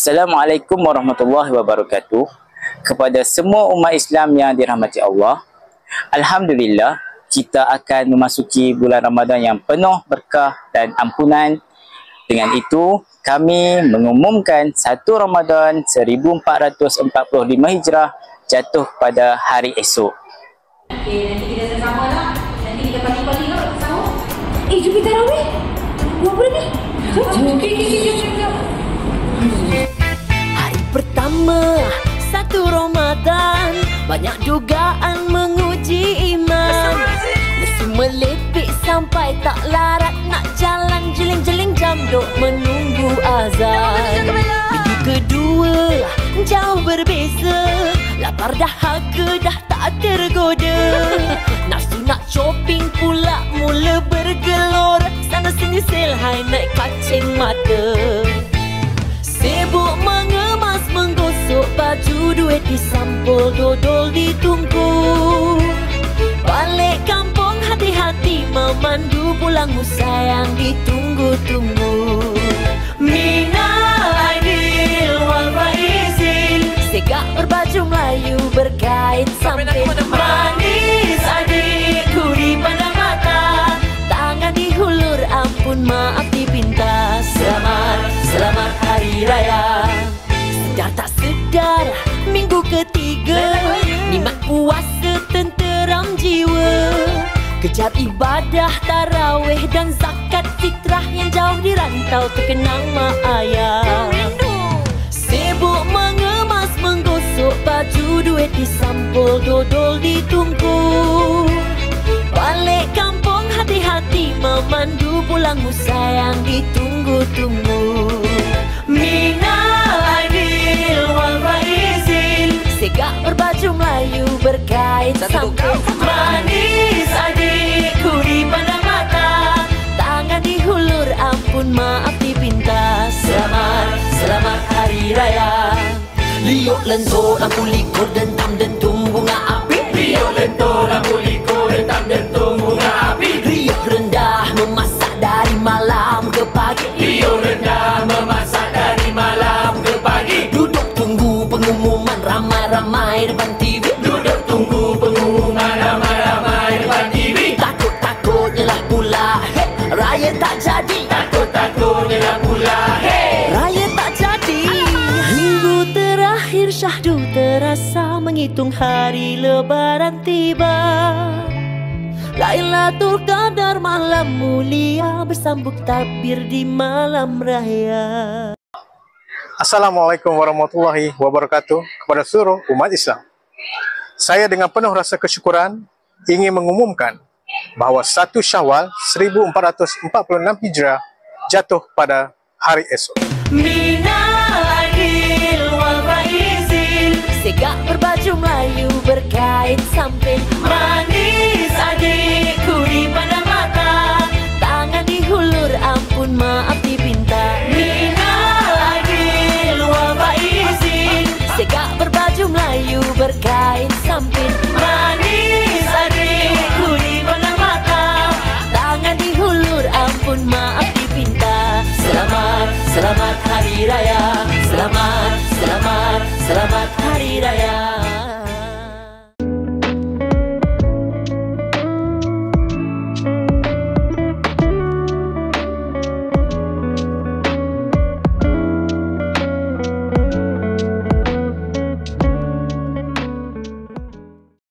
Assalamualaikum warahmatullahi wabarakatuh. Kepada semua umat Islam yang dirahmati Allah, Alhamdulillah, kita akan memasuki bulan Ramadan yang penuh berkah dan ampunan. Dengan itu, kami mengumumkan 1 Ramadan 1445 Hijrah jatuh pada hari esok. Okey, nanti kita sama-sama lah. Nanti kita pagi-pagi lah sama. Jom kita tarawih. Buat apa ni? Jom. Hari pertama 1 Ramadan, banyak dugaan menguji iman. Nasi melepik sampai tak larat, nak jalan jeling-jeling jam duk menunggu azan. Minggu kedua jauh berbeza, lapar dahaga dah tak tergoda. Nafsu nak shopping pula mula bergelora, sana sini sale high naik kacing mata. Sibuk mengemas menggosok baju, duit disampul, dodol ditunggu. Balik kampung hati-hati memandu, pulangmu sayang ditunggu-tunggu. Minal aidil wal faizin, segak berbaju Melayu berkait sampai manis adikku di pandang mata, tangan dihulur ampun maaf dipinta. Selamat Hari Raya. Sedar tak sedar minggu ketiga, nikmat puasa tenteram jiwa. Kejar ibadah tarawih dan zakat fitrah, yang jauh di rantau terkenang mak ayah. Sibuk mengemas menggosok baju, duit disampul, dodol ditunggu. Balik kampung hati-hati memandu, pulangmu sayang ditunggu-tunggu. Minal aidil wal faizin, segak berbaju Melayu berkait sampai manis adikku di pandang mata, tangan dihulur ampun maaf dipinta. Selamat Hari Raya. Liuk lentur lampu likur dentam dentung bunga api. Liuk lentur lampu likur dentam dentung bunga api. Riuh rendah memasak dari malam ke pagi. Riuh rendah memasak dari malam ke pagi. Duduk tunggu pengumuman ramai-ramai depan TV. Duduk tunggu pengumuman ramai-ramai depan TV. Takut-takutnya lah pula, hey, raya tak jadi. Takut-takutnya lah pula, hey, raya tak jadi. Minggu terakhir syahdu terasa, menghitung hari lebaran tiba. Lailatul Qadar malam mulia, bersambut takbir di malam raya. Assalamualaikum warahmatullahi wabarakatuh kepada seluruh umat Islam. Saya dengan penuh rasa kesyukuran ingin mengumumkan bahawa 1 Syawal 1446 Hijrah jatuh pada hari esok. Minal aidil wal faizin, segak berbaju Melayu berkah.